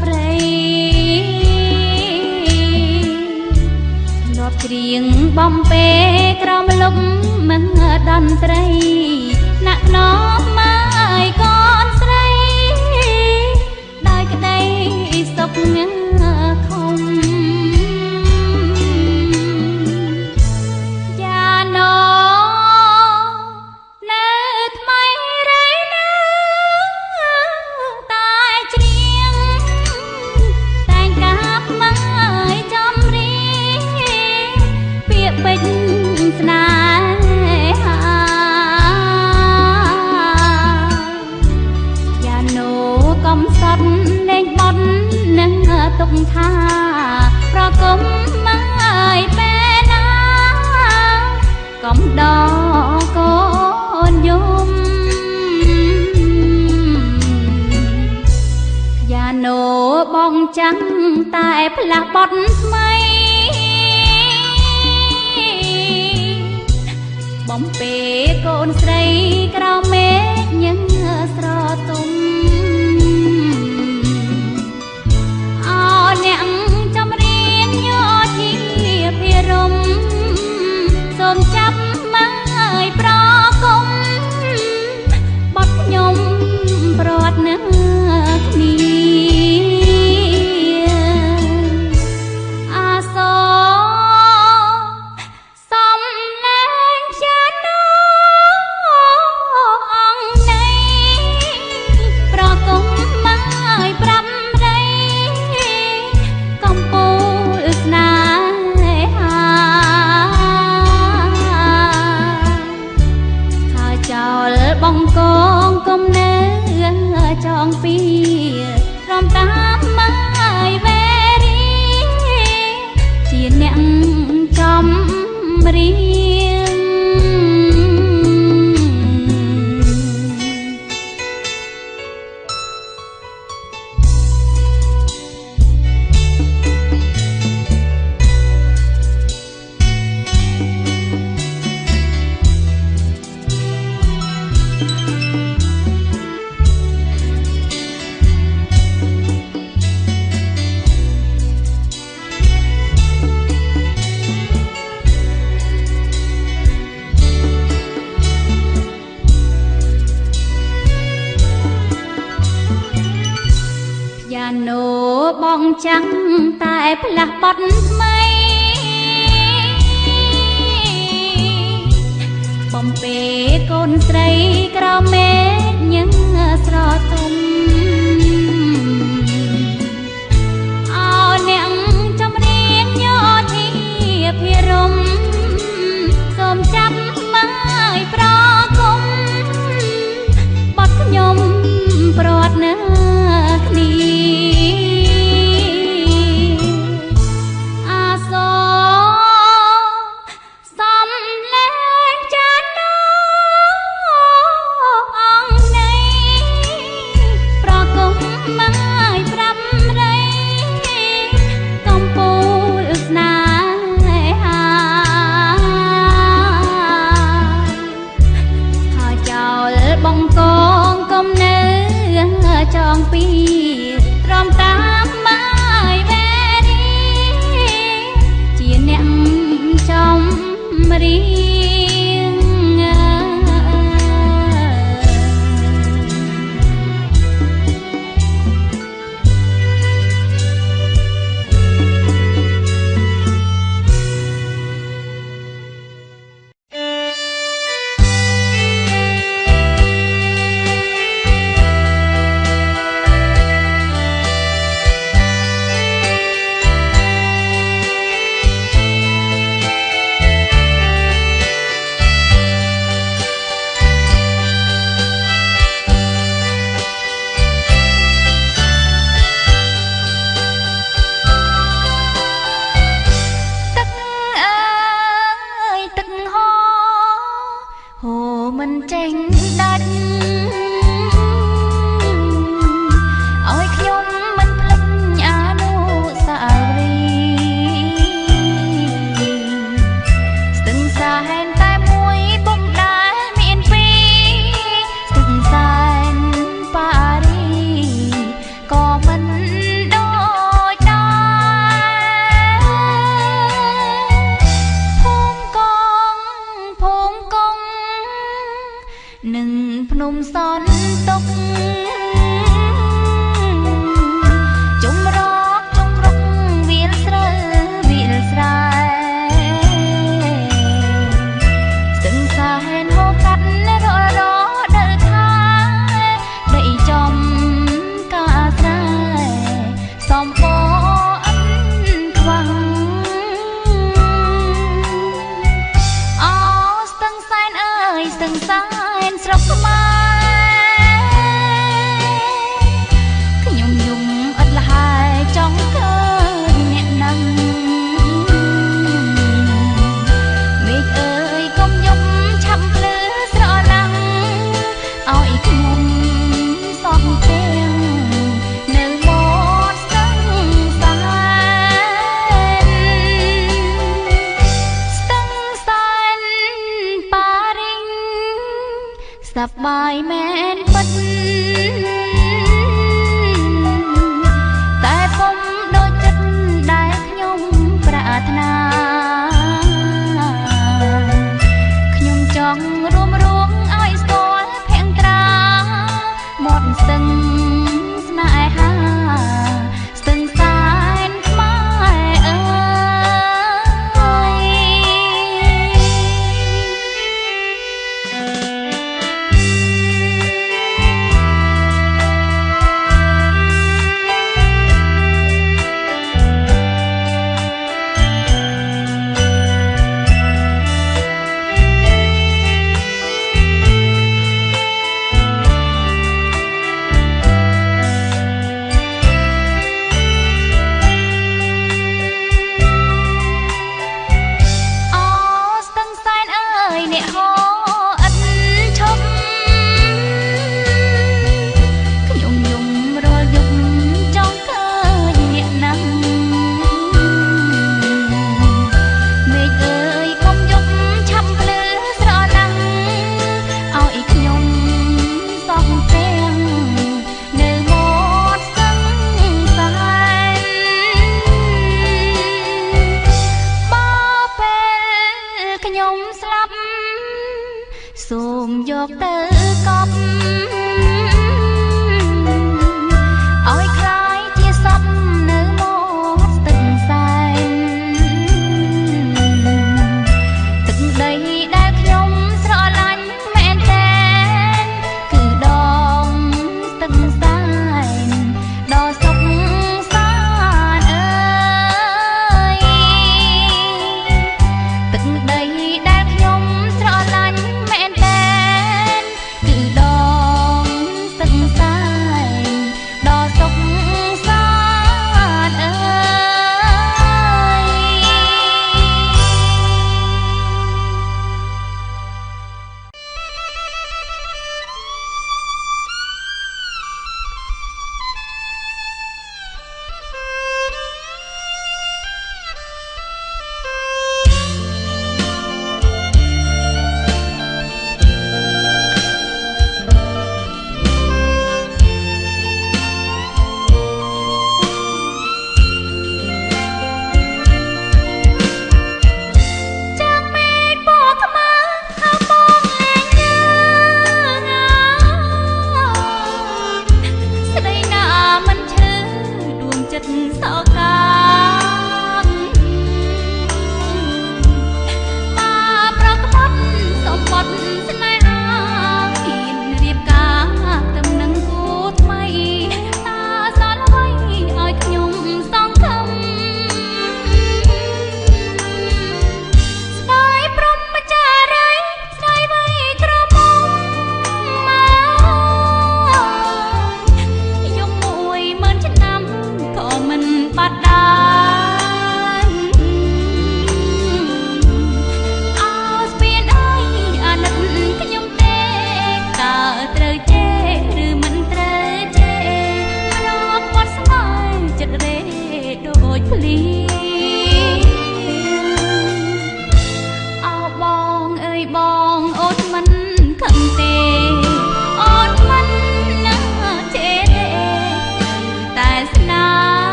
ព្រៃធ្លាប់ច្រៀងបំពេក្រមលំមិនតន្ត្រីណាក់ណំម៉ាយកូនស្រីដោយក្តីសុខខំយ៉ាណូនៅថ្មីរៃណាតែច្រៀងតែងកាប់ម៉ាយចំរៀងពាក្យពេចន៍ស្នេហាយ៉ាណូកំសត់លេងបត់នឹងទុកថាប្រគំម៉ាយពេលណាកំដរកូនយំយ៉ាណូបងចាំងតែផ្លាស់បត់ថ្មីបំពេកូនស្រីក្រៅមេឃញ៉ឹងស្រទុំអោអ្នកចម្រៀងយោធាភិរមសូមចាប់ម៉ាយប្រគំបត់ខ្ញុំប្រត់នឹងគ្នាអាសូសំលេងយ៉ាណូអង្គនៃប្រគំម៉ាយប្រាប់រៃកំពូលស្នេហាហើយចោលបងកងគុំនៅចងពីរំតាមម៉ាយវេរីជាអ្នកចំរៀងយ៉ាណូបងចាំងតែផ្លាស់បត់ថ្មីបំពេកូនស្រីក្រៅមេឃញ៉ឹងស្រទុំអោអ្នកចម្រៀងយោធាភិរមសូមចាប់ម៉ាយប្រគំបត់ខ្ញុំប្រត់នឹងគ្នាអាសូសំលេងយ៉ាណូអង្គនៃ យកទៅកប់ឲ្យคล้ายជាសពនៅមាត់ស្ទឹងសែនទឹកដីដែលខ្ញុំស្រឡាញ់មែនតែនគឺដងស្ទឹងសែនដ៏សុខសាន្តអើយទឹកដីដែលខ្ញុំស្រឡាញ់មែនតែនគឺដង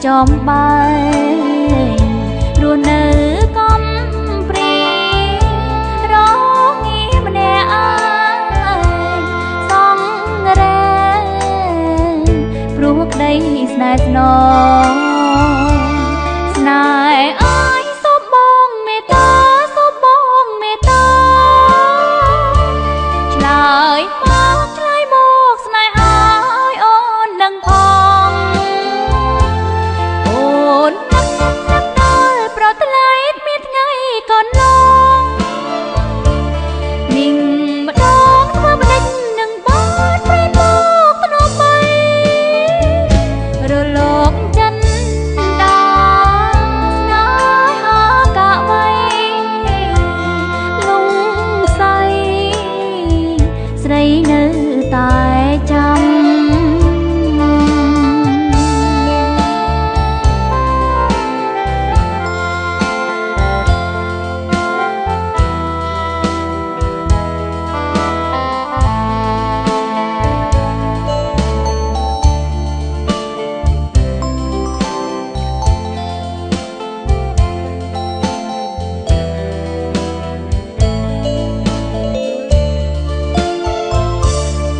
ចំបែងរស់នៅកំព្រីរងងារម្នាក់ឯងសងរែព្រោះក្តីស្នេហ៍ស្នងស្នេហ៍អើយសូមបងមេត្តាសូមបងមេត្តាឆ្លើយមកស្នេហាឲ្យអូននឹងផងអូននឹកដល់ប្រថ្លៃមានថ្ងៃកន្លងមីងម្ដងធ្វើម្ដេចនឹងបានប្រែមកភ្នំបីរលកចិនដាស្នេហាកាវៃលងសៃស្រីនៅតែចាំ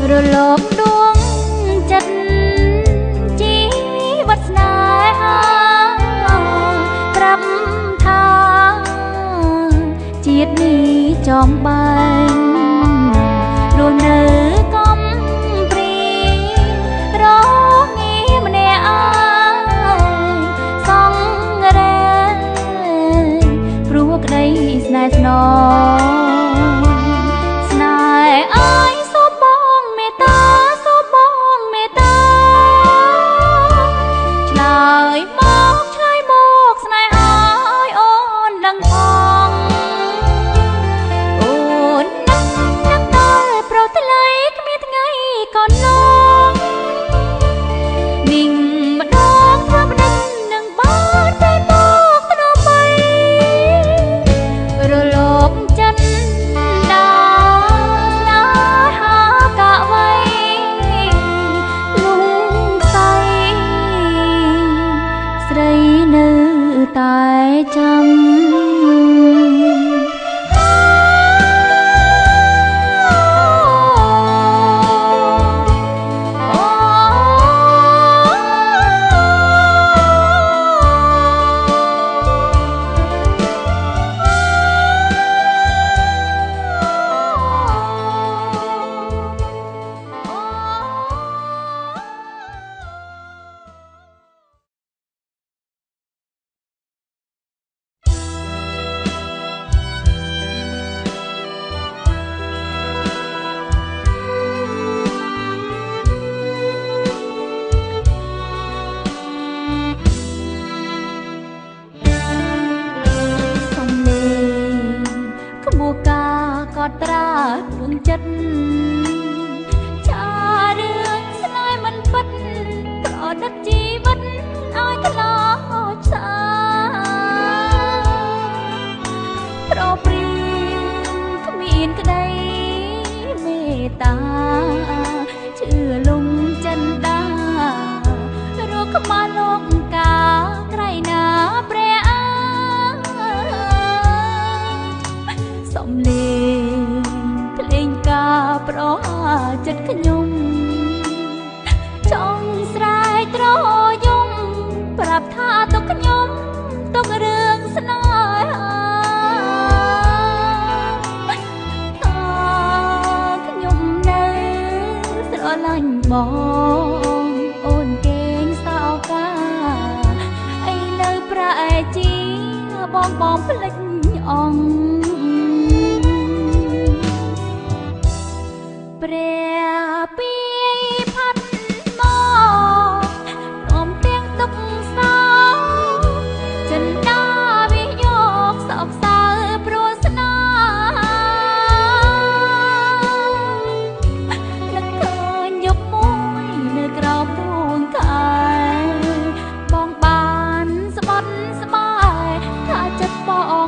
រលកដួងចិត្តជីវិតស្នេហាប្រាប់ថាជាតិនេះចំបែងរស់នៅកំព្រីរងងារម្នាក់ឯងសងរែព្រោះក្តីស្នេហ៍ស្នងស្នេហ៍អើយសូមបងមេត្តាសូមបងមេត្តាឆ្លើយមកស្នេហាឲ្យអូនដឹងផងអូននឹកដល់ប្រថ្លៃគ្មានថ្ងៃកន្លងមីងម្ដងធ្វើម្ដេចនឹងបានតែមកភ្នំបីរលកចិនដាស្នេហាកាវៃលងសៃស្រីនៅតែចាំកត់ត្រាដួងចិត្តចារឿងស្នេហ៍មិនពិតប្រឌិតជីវិតឲ្យខ្លោចផ្សាប្រព្រៀងគ្មានក្តីមេត្តាជឿលំចិនដារកក្បាលលោកកាក្រៃណាព្រះសំលេងភ្លេងការប្រហាចិត្តខ្ញុំចង់ស្រែកត្រយំប្រាប់ថាទុកខ្ញុំទុករឿងស្នេហាថាខ្ញុំនៅស្រឡាញ់បងអូនគេងសោកាអីនៅប្រែជីបងភ្លេចអង្គព្រះពីផាត់មកនាំទាំងទុកសោចិនដាវិយកសោកសៅព្រោះស្នេហានឹកឃើញយប់មួយនៅក្រោមដួងខែបងបានស្បត់ស្បាយថាចិត្តបង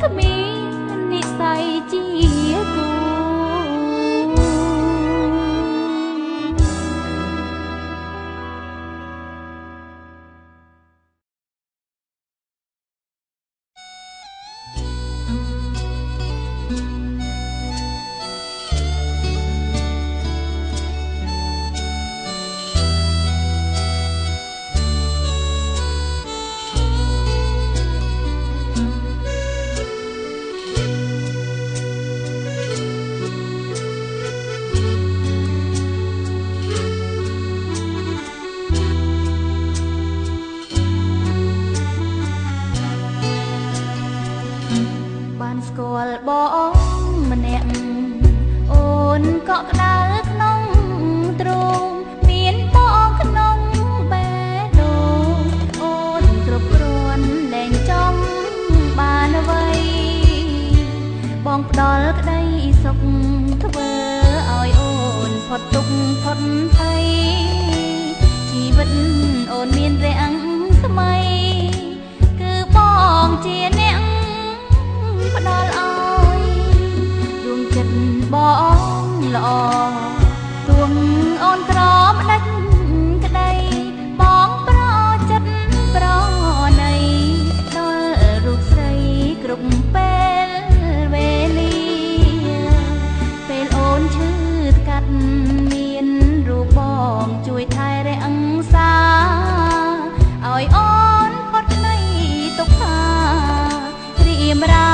គ្មាននិស័យជាគូស្គាល់បងម្នាក់អូនក៏ក្តៅក្នុងទ្រូងមានបងក្នុងបេះដូងអូនគ្រប់គ្រាន់លែងចង់បានអ្វីបងផ្ដល់ក្តីសុខធ្វើឲ្យអូនផុតទុក្ខផុតភ័យជីវិតអូនមានរាំងថ្មីគឺបងជាអ្នកផ្ដល់ឲ្យដួងចិត្តបងល្អទួងអូនក្រម្ដេចក្ដីបងប្រចិត្តប្រណីដល់រូបស្រីគ្រប់ពេលវេលាពេលអូនឈឺស្កាត់មានរូបបងជួយថែរក្សាឲ្យអូនផុតនៃទុក្ខារីមរា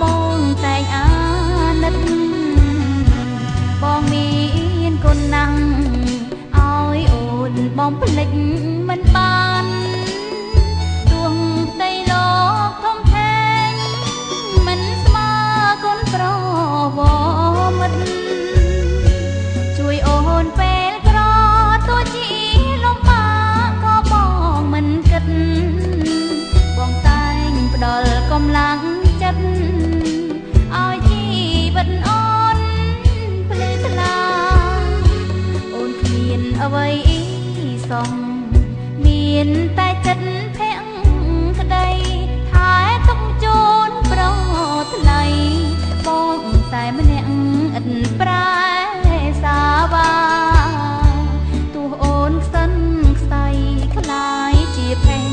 បងតែងអាណិតបងមានគុណណាស់ឲ្យអូនបងភ្លេចមិនបានដួងដីលោកធំធេងមិនស្មើគុណប្រវមិត្តជួយអូនពេលក្រទោះជាលំបាកក៏បងមិនគិតបងតែងផ្ដល់កម្លាំងចិត្តឲ្យជីវិតអូនភ្លឺថ្លាអូនគ្មានអ្វីសោះមានតែចិត្តភក្តីថែទុកជូនប្រថ្លៃបងតែម្នាក់ឥតប្រែសាវាទោះអូនខ្សិនខ្សៃខ្លាយជាផេង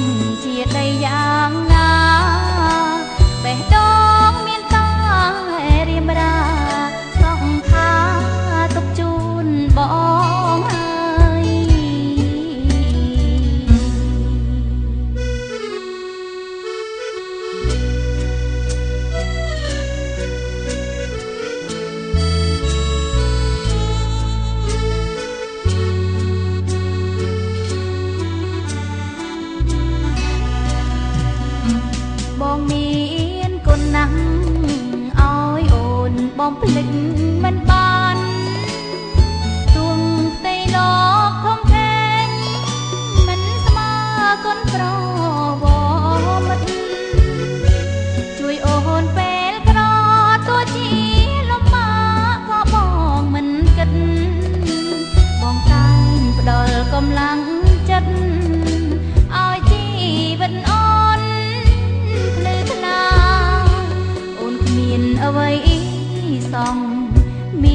ជាដីយ៉ាងណាបេះដូងមានតារៀមរាសង្ខាទុកជូនបងហើយបងមានគុណណាស់ឲ្យអូនបងភ្លេចមិនបានទួងផ្ទៃលោកធំធេងមិនស្មើគុណប្រវមិត្តជួយអូនពេលក្រទោះជាលំបាកក៏បងមិនគិតបងតែងផ្ដល់កម្លាំងចិត្តឲ្យជីវិតអូនភ្លឺថ្លាអូនគ្មានអ្វីសោះម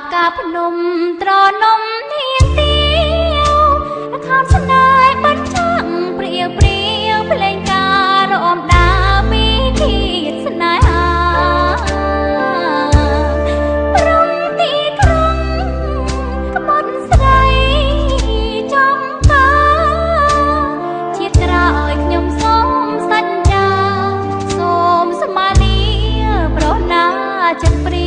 បការភ្នំត្រនំនាងទៀវខំស្នេហ៍បាត់ចាំងព្រាវព្រាវភ្លេងការរំដាពីធាតស្នេហាព្រំទីក្រុងក្បត់ស្រីចំការជាតិក្រោយខ្ញុំសូមសញ្ញาសូមស្មាលាប្រណាចិត្តព្រា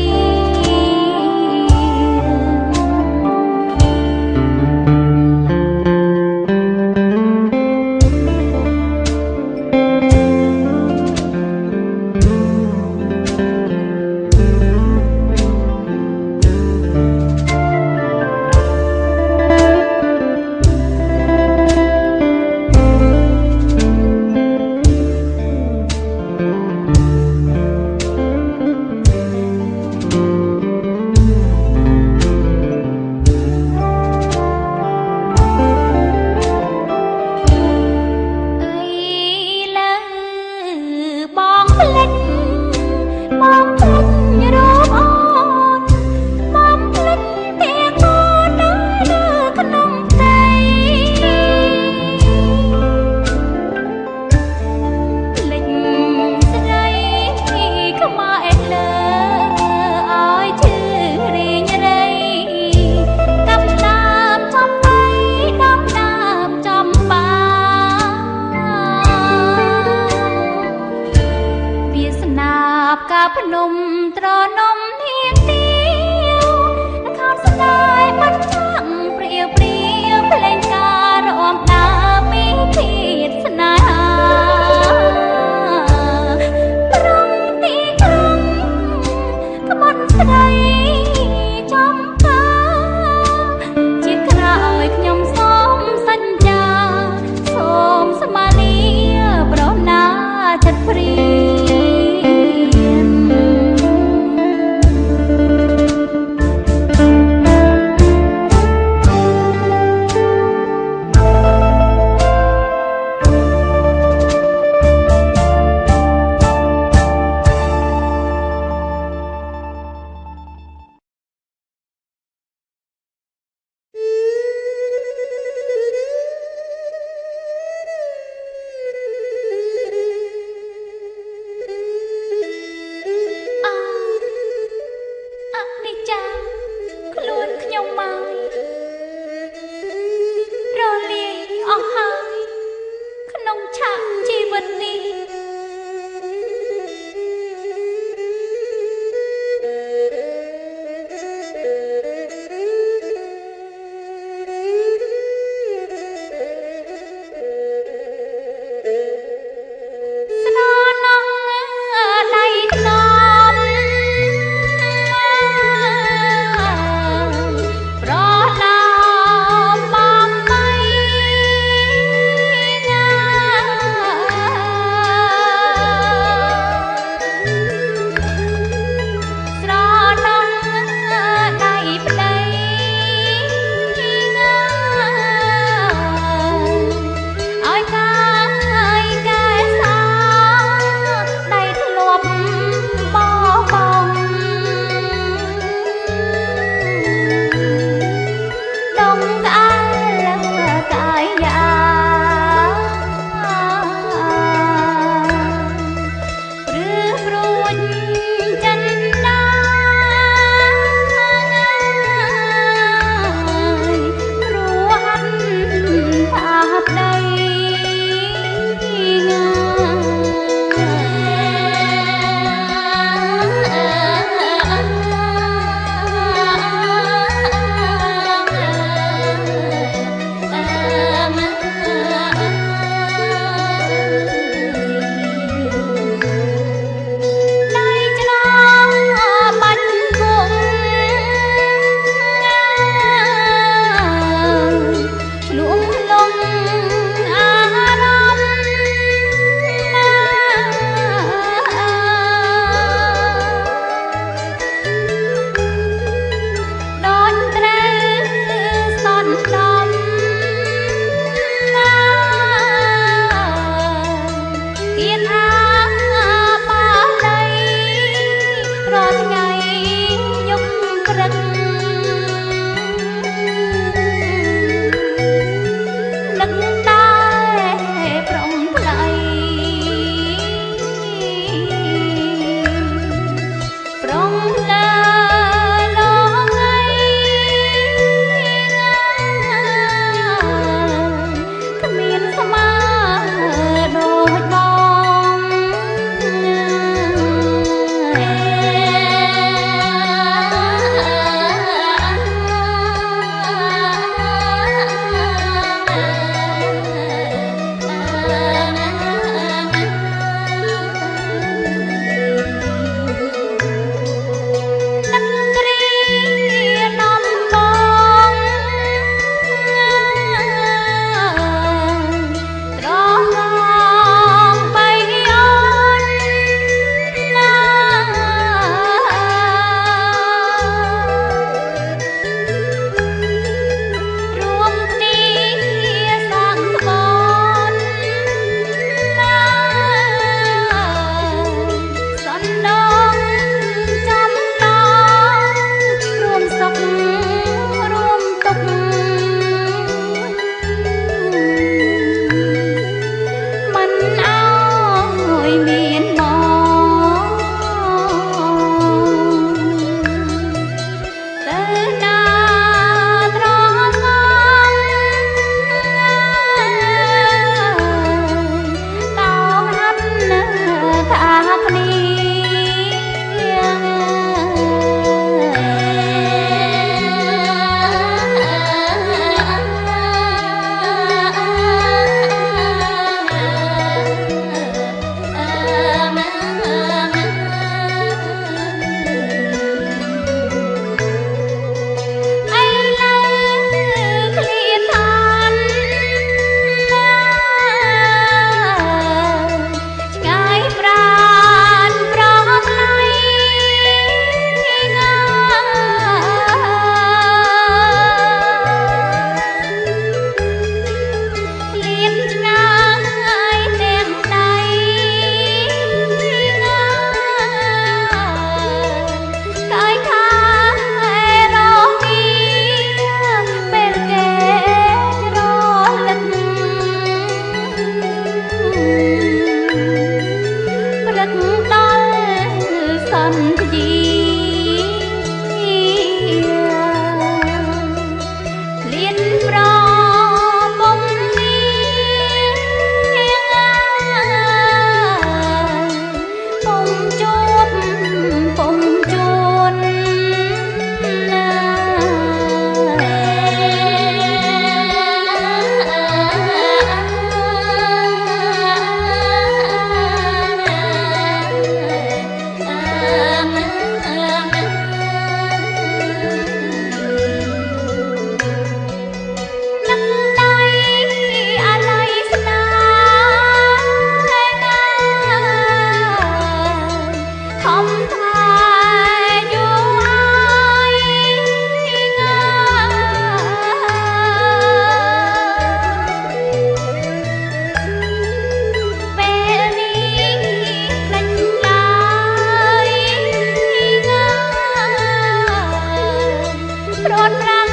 ត់ប្រាំ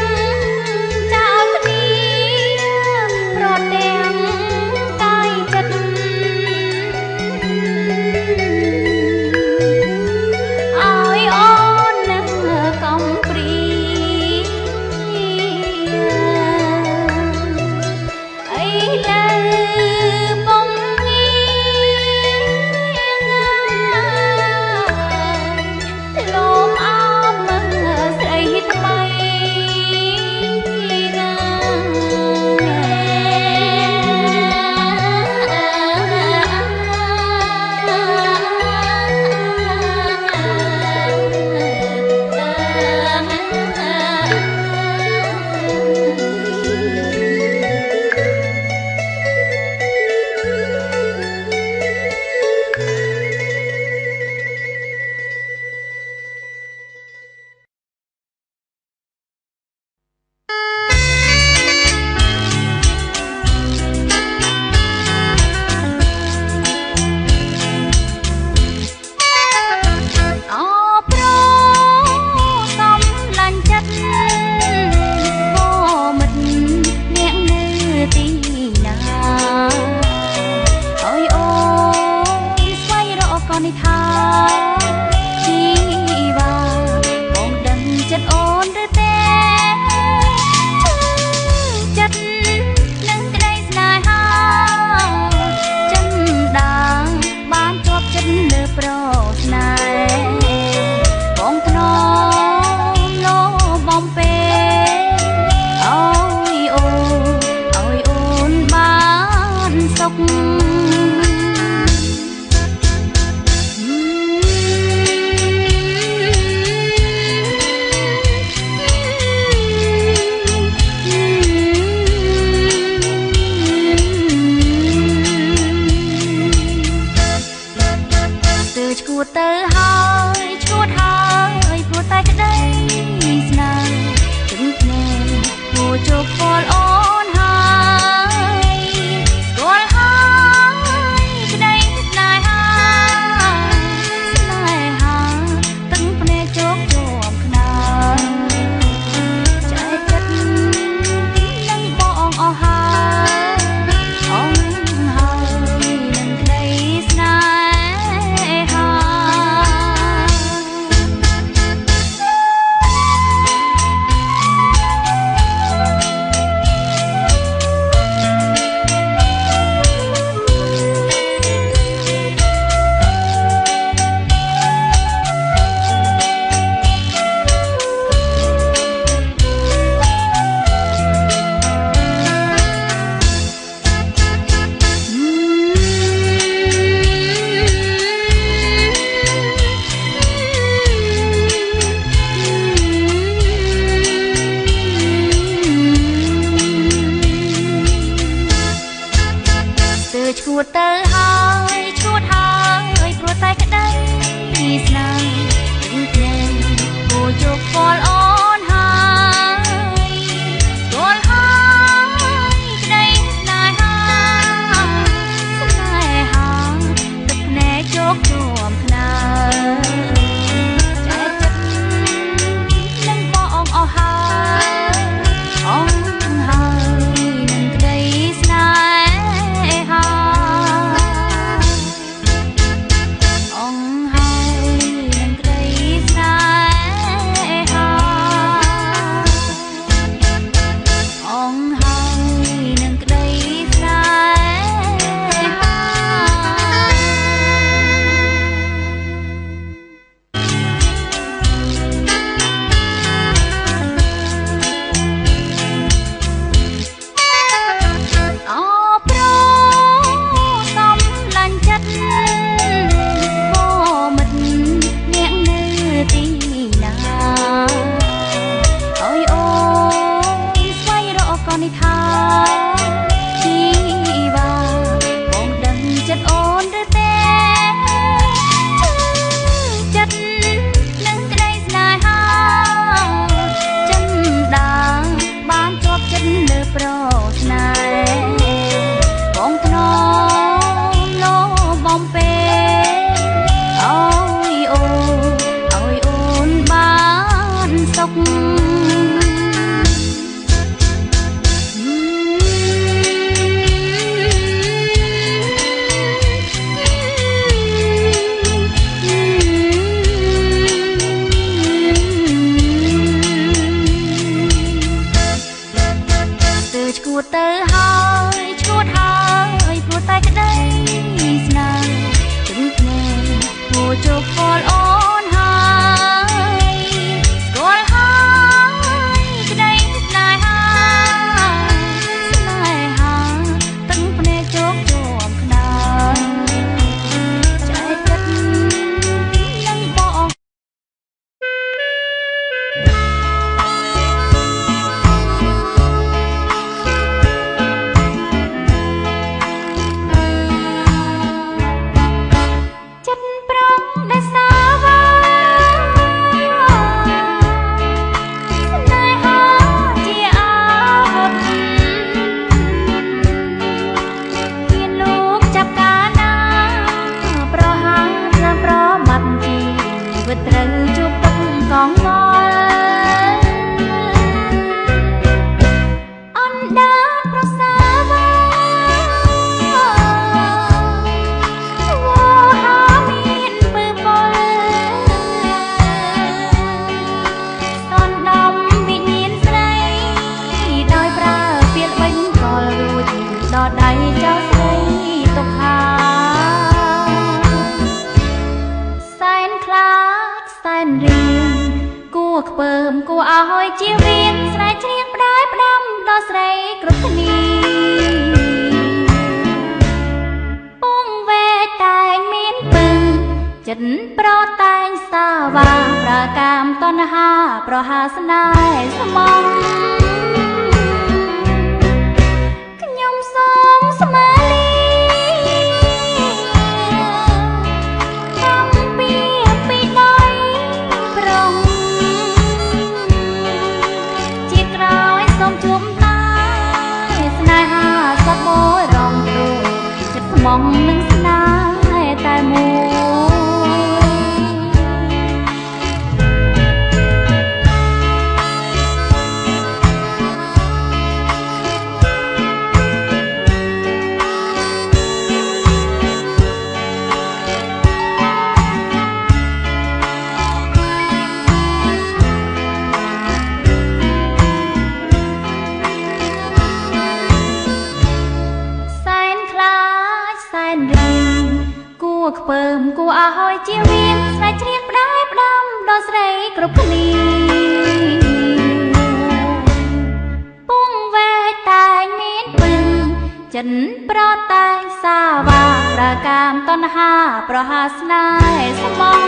ចោលគ្នាប្រទាំងកាយចិត្តឲ្យអូននឹងកំព្រីអីលើពុំមានលោមអមស្រីថ្មី ដល់ស្រីគ្រប់គ្នាពងវែកតែងមានពឹងចិត្តប្រតែងសាវាប្រកាមតណ្ហាប្រហាស្នេហ៍ស្មងខ្ញុំសូមស្មាលីកំពីពីដៃប្រងជាក្រោយសូមជួបតាស្នេហាសត្វបរងទ្រូចិត្តស្មងនឹងស្នេហ៍តែមួយខ្ពើមគួរឲ្យហើយជាវៀនស្នេហ៍ជ្រៀងផ្ដាយផ្ដាំដល់ស្រីគ្រប់គ្នាពងវែកតែងមានពឹងចិនប្រតែងសាវាប្រកាមតណ្ហាប្រហាស្នេហ៍ស្មង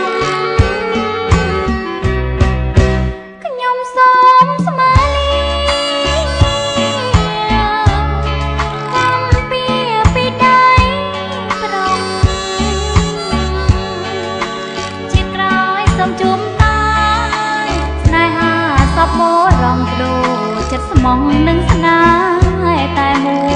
ខ្ញុំសូមស្មាលីរងដូចិត្តស្មងនឹងស្នេហ៍តែមួយ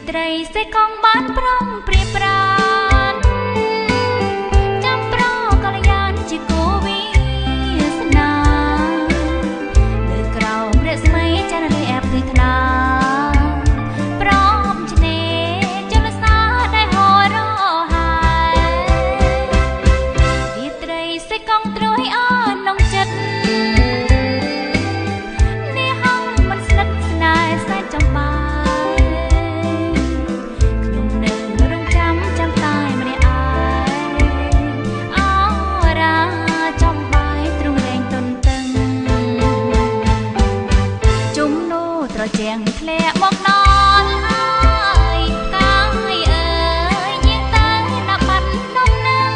ត្រីសេកងបានប្រងព្រាប្រានចាំប្រកល្យានជាគូវាសនាលើក្រោមរស្មីចន្ទរាអែបគឺថ្នាប្រមឆ្នេរជលសាដែលហោរហើយរាត្រីសេកងត្រួយអនងចិត្តនេះហងមិនស្និទ្ធស្នេហ៍សែនចំបាជាងធ្លាក់មកដល់ហើយកាយអើយជាងតាំងដាក់បាត់នំនឹង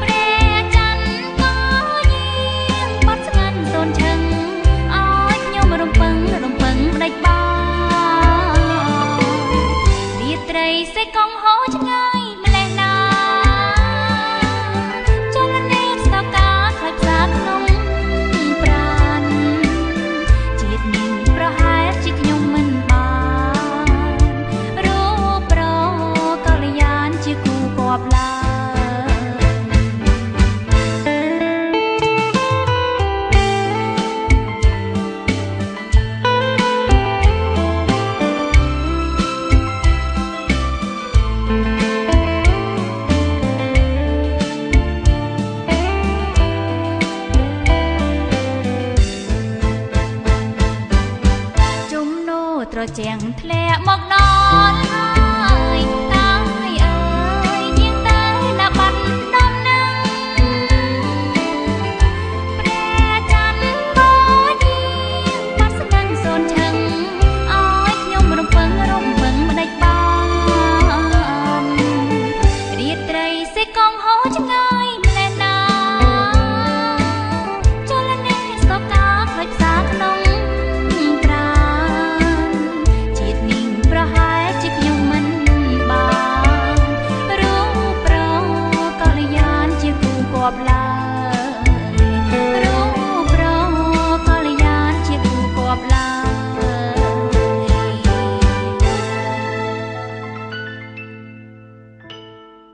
ព្រះច័ន្ទក៏យាងបាត់ស្ងាត់សូនឈឹងឲ្យខ្ញុំរំពឹងដេចបានរាត្រីសេកងហោឆ្ងាយម្លេះណាចលនាស្តកាខ្លាចផ្សាក្នុងប្រហែលជាខ្ញុំមិនបានរូបប្រកល្យានជាគូគប់ឡើត្រជាងធ្លាក់មកដល់